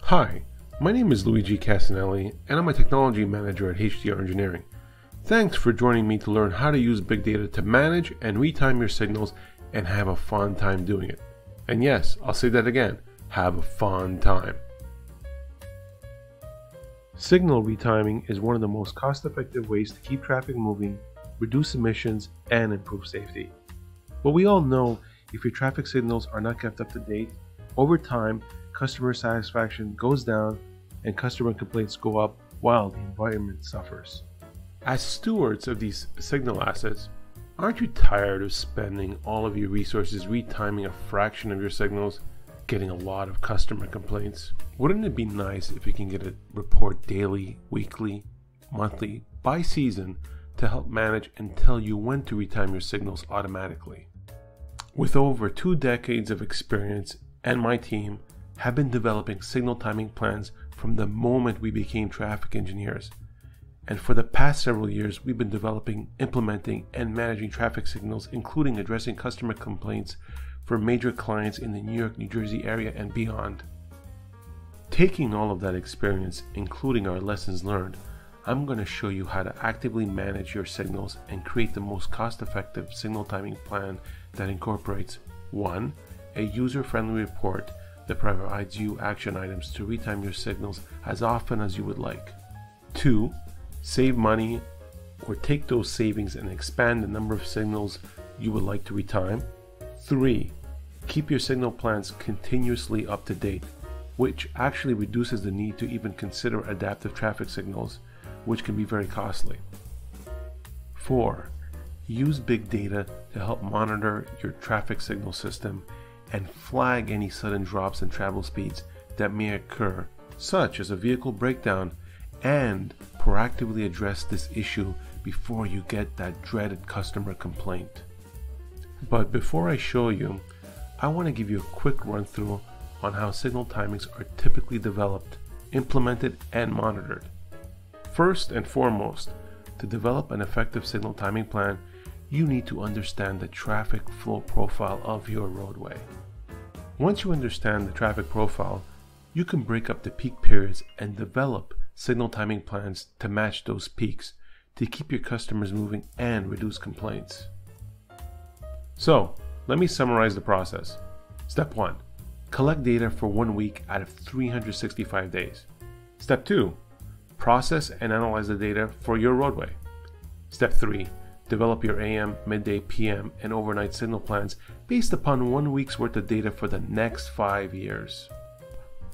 Hi, my name is Luigi Casinelli and I'm a technology manager at HDR Engineering. Thanks for joining me to learn how to use big data to manage and retime your signals and have a fun time doing it. And yes, I'll say that again, have a fun time. Signal retiming is one of the most cost-effective ways to keep traffic moving, reduce emissions, and improve safety. But we all know if your traffic signals are not kept up to date, over time, customer satisfaction goes down and customer complaints go up while the environment suffers. As stewards of these signal assets, aren't you tired of spending all of your resources retiming a fraction of your signals, getting a lot of customer complaints? Wouldn't it be nice if you can get a report daily, weekly, monthly, by season to help manage and tell you when to retime your signals automatically? With over 2 decades of experience and my team have been developing signal timing plans from the moment we became traffic engineers. And for the past several years, we've been developing, implementing, and managing traffic signals, including addressing customer complaints for major clients in the New York, New Jersey area and beyond. Taking all of that experience, including our lessons learned, I'm going to show you how to actively manage your signals and create the most cost-effective signal timing plan that incorporates 1. A user-friendly report that provides you action items to retime your signals as often as you would like. 2. Save money or take those savings and expand the number of signals you would like to retime. 3. Keep your signal plans continuously up to date, which actually reduces the need to even consider adaptive traffic signals, which can be very costly. 4. Use big data to help monitor your traffic signal system and flag any sudden drops in travel speeds that may occur, such as a vehicle breakdown, and proactively address this issue before you get that dreaded customer complaint. But before I show you, I want to give you a quick run through on how signal timings are typically developed, implemented, and monitored. First and foremost, to develop an effective signal timing plan, you need to understand the traffic flow profile of your roadway. Once you understand the traffic profile, you can break up the peak periods and develop signal timing plans to match those peaks to keep your customers moving and reduce complaints. So, let me summarize the process. Step 1. Collect data for 1 week out of 365 days. Step 2. Process and analyze the data for your roadway. Step 3. Develop your AM, midday, PM, and overnight signal plans based upon 1 week's worth of data for the next 5 years.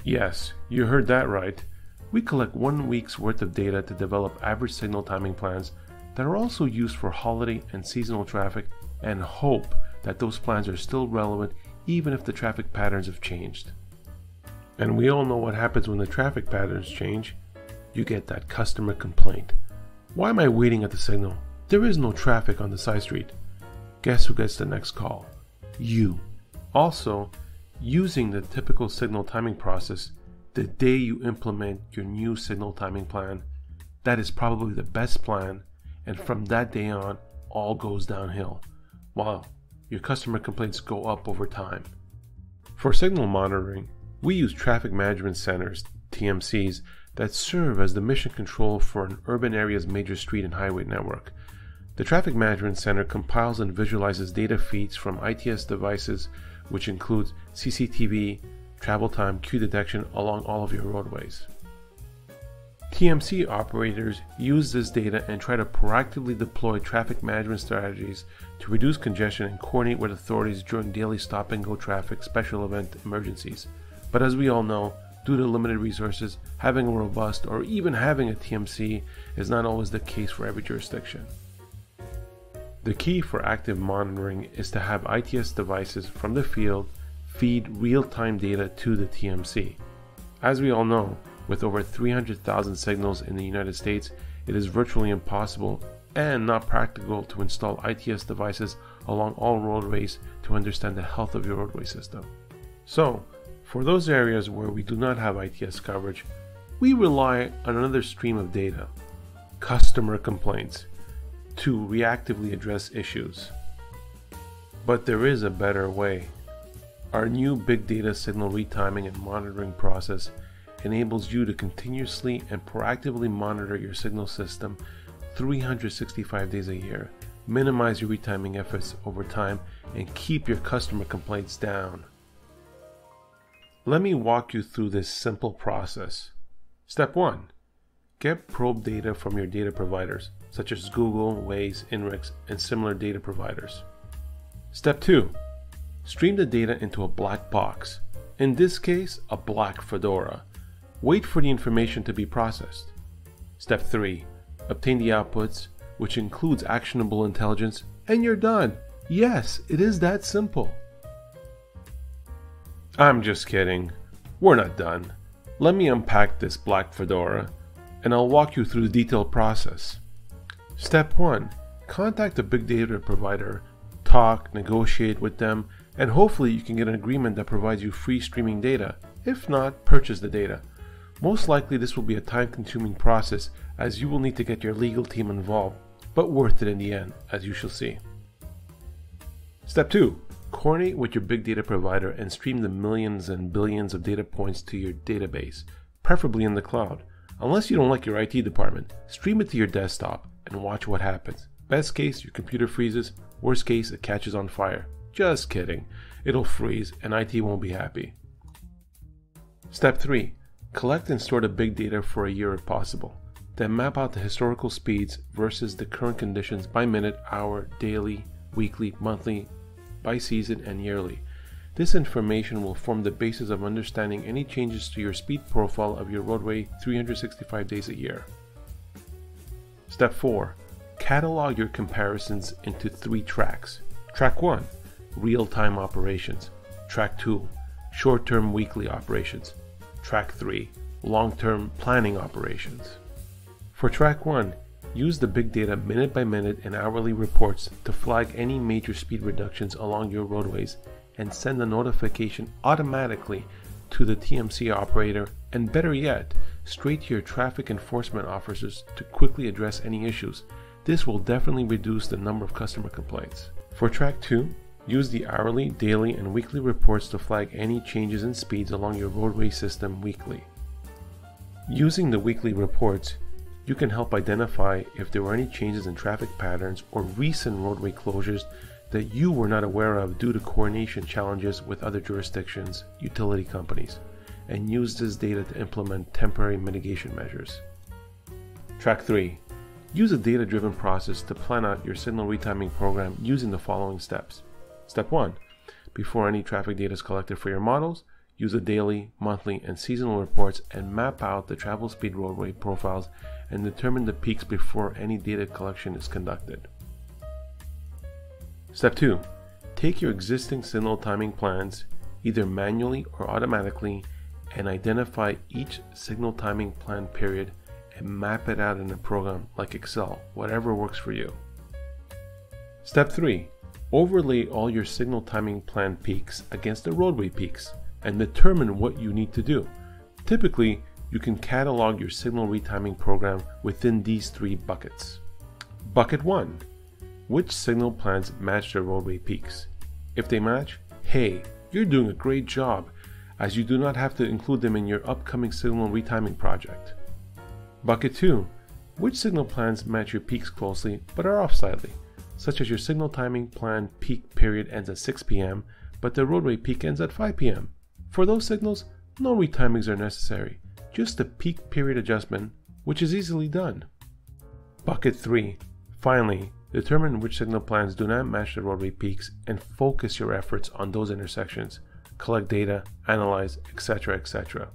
Yes, you heard that right. We collect 1 week's worth of data to develop average signal timing plans that are also used for holiday and seasonal traffic, and hope that those plans are still relevant even if the traffic patterns have changed. And we all know what happens when the traffic patterns change. You get that customer complaint. Why am I waiting at the signal? There is no traffic on the side street. Guess who gets the next call? You. Also, using the typical signal timing process, the day you implement your new signal timing plan, that is probably the best plan, and from that day on, all goes downhill, while your customer complaints go up over time. For signal monitoring, we use traffic management centers, TMCs, that serve as the mission control for an urban area's major street and highway network. The Traffic Management Center compiles and visualizes data feeds from ITS devices, which includes CCTV, travel time, queue detection along all of your roadways. TMC operators use this data and try to proactively deploy traffic management strategies to reduce congestion and coordinate with authorities during daily stop-and-go traffic special event emergencies. But as we all know, due to limited resources, having a robust or even having a TMC is not always the case for every jurisdiction. The key for active monitoring is to have ITS devices from the field feed real-time data to the TMC. As we all know, with over 300,000 signals in the United States, it is virtually impossible and not practical to install ITS devices along all roadways to understand the health of your roadway system. So, for those areas where we do not have ITS coverage, we rely on another stream of data, customer complaints, to reactively address issues. But there is a better way. Our new big data signal retiming and monitoring process enables you to continuously and proactively monitor your signal system 365 days a year, minimize your retiming efforts over time, and keep your customer complaints down. Let me walk you through this simple process. Step 1. Get probe data from your data providers, such as Google, Waze, INRIX, and similar data providers. Step 2. Stream the data into a black box, in this case, a black Fedora. Wait for the information to be processed. Step 3. Obtain the outputs, which includes actionable intelligence, and you're done. Yes, it is that simple. I'm just kidding. We're not done. Let me unpack this black Fedora, and I'll walk you through the detailed process. Step 1. Contact a big data provider, talk, negotiate with them, and hopefully you can get an agreement that provides you free streaming data. If not, purchase the data. Most likely this will be a time-consuming process, as you will need to get your legal team involved, but worth it in the end, as you shall see. Step 2. Coordinate with your big data provider and stream the millions and billions of data points to your database, preferably in the cloud. Unless you don't like your IT department, stream it to your desktop and watch what happens. Best case, your computer freezes. Worst case, it catches on fire. Just kidding. It'll freeze and IT won't be happy. Step 3. Collect and store the big data for a year if possible. Then map out the historical speeds versus the current conditions by minute, hour, daily, weekly, monthly, by season, and yearly. This information will form the basis of understanding any changes to your speed profile of your roadway 365 days a year. Step 4. Catalog your comparisons into 3 tracks. Track 1. Real-time operations. Track 2. Short-term weekly operations. Track 3. Long-term planning operations. For Track 1, use the big data minute by minute and hourly reports to flag any major speed reductions along your roadways and send a notification automatically to the TMC operator, and better yet, straight to your traffic enforcement officers to quickly address any issues. This will definitely reduce the number of customer complaints. For Track 2, use the hourly, daily, and weekly reports to flag any changes in speeds along your roadway system weekly. Using the weekly reports, you can help identify if there were any changes in traffic patterns or recent roadway closures that you were not aware of due to coordination challenges with other jurisdictions, utility companies, and use this data to implement temporary mitigation measures. Track 3. Use a data-driven process to plan out your signal retiming program using the following steps. Step 1. Before any traffic data is collected for your models, use the daily, monthly, and seasonal reports and map out the travel speed roadway profiles and determine the peaks before any data collection is conducted. Step 2. Take your existing signal timing plans, either manually or automatically, and identify each signal timing plan period and map it out in a program like Excel, whatever works for you. Step 3. Overlay all your signal timing plan peaks against the roadway peaks and determine what you need to do. Typically, you can catalog your signal retiming program within these 3 buckets. Bucket 1. Which signal plans match the roadway peaks? If they match, hey, you're doing a great job, as you do not have to include them in your upcoming signal retiming project. Bucket 2. Which signal plans match your peaks closely but are off slightly, such as your signal timing plan peak period ends at 6 p.m., but the roadway peak ends at 5 p.m. For those signals, no retimings are necessary, just a peak period adjustment, which is easily done. Bucket 3. Finally, determine which signal plans do not match the roadway peaks and focus your efforts on those intersections. Collect data, analyze, etc., etc.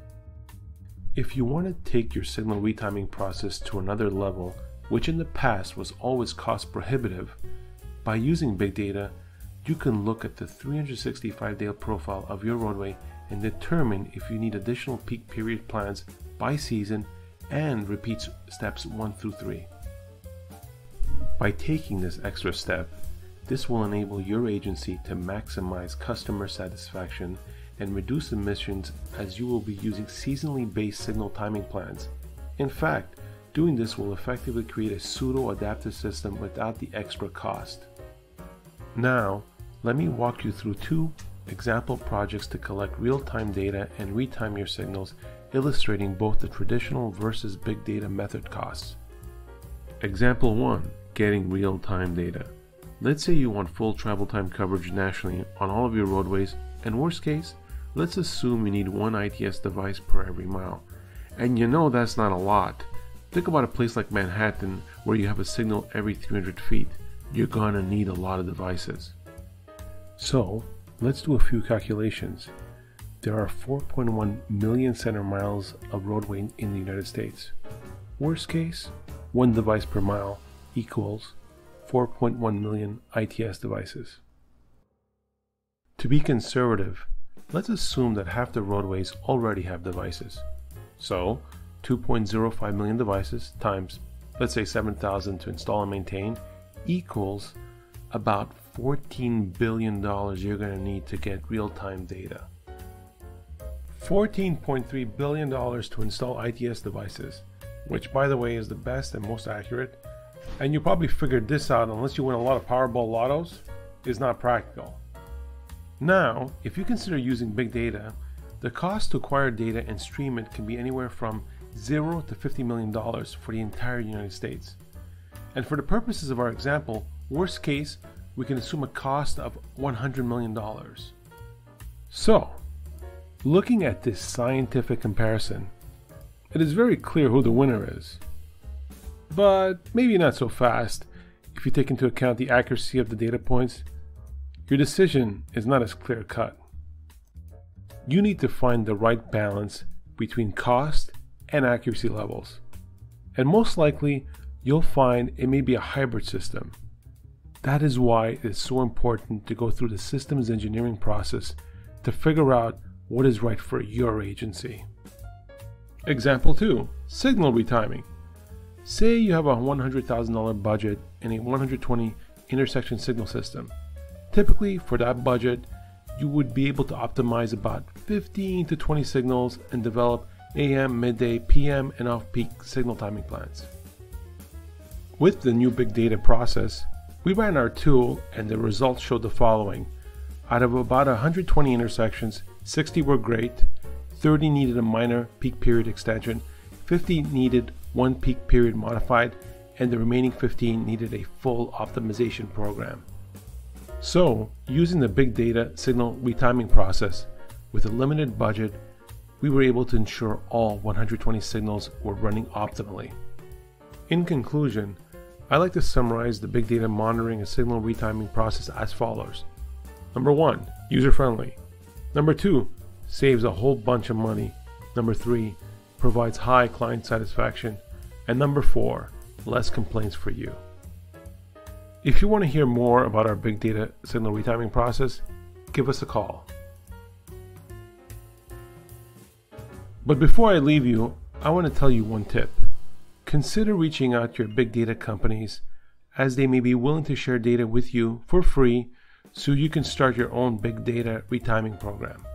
If you want to take your signal retiming process to another level, which in the past was always cost prohibitive, by using big data, you can look at the 365-day profile of your roadway and determine if you need additional peak period plans by season and repeat steps 1 through 3. By taking this extra step, this will enable your agency to maximize customer satisfaction and reduce emissions, as you will be using seasonally based signal timing plans. In fact, doing this will effectively create a pseudo-adaptive system without the extra cost. Now, let me walk you through 2 example projects to collect real-time data and retime your signals illustrating both the traditional versus big data method costs. Example 1. Getting real-time data. Let's say you want full travel time coverage nationally on all of your roadways, and worst case, let's assume you need one ITS device per every mile. And you know that's not a lot. Think about a place like Manhattan where you have a signal every 300 feet. You're gonna need a lot of devices. So, let's do a few calculations. There are 4.1 million center miles of roadway in the United States. Worst case, one device per mile equals 4.1 million ITS devices. To be conservative, let's assume that half the roadways already have devices. So, 2.05 million devices times, let's say 7,000 to install and maintain, equals about $14 billion you're going to need to get real-time data. $14.3 billion to install ITS devices, which by the way is the best and most accurate, and you probably figured this out unless you win a lot of Powerball lottos, is not practical. Now, if you consider using big data, the cost to acquire data and stream it can be anywhere from $0 to $50 million for the entire United States. And for the purposes of our example, worst case, we can assume a cost of $100 million. So, looking at this scientific comparison, it is very clear who the winner is. But maybe not so fast. If you take into account the accuracy of the data points, your decision is not as clear-cut. You need to find the right balance between cost and accuracy levels. And most likely, you'll find it may be a hybrid system. That is why it's so important to go through the systems engineering process to figure out what is right for your agency. Example 2. Signal retiming. Say you have a $100,000 budget and a 120 intersection signal system. Typically, for that budget, you would be able to optimize about 15 to 20 signals and develop AM, midday, PM, and off-peak signal timing plans. With the new big data process, we ran our tool and the results showed the following. Out of about 120 intersections, 60 were great, 30 needed a minor peak period extension, 50 needed one peak period modified, and the remaining 15 needed a full optimization program. So, using the big data signal retiming process with a limited budget, we were able to ensure all 120 signals were running optimally. In conclusion, I like to summarize the big data monitoring and signal retiming process as follows. Number 1, user-friendly. Number 2, saves a whole bunch of money. Number 3, provides high client satisfaction. And number 4, less complaints for you. If you want to hear more about our big data signal retiming process, give us a call. But before I leave you, I want to tell you one tip. Consider reaching out to your big data companies, as they may be willing to share data with you for free so you can start your own big data retiming program.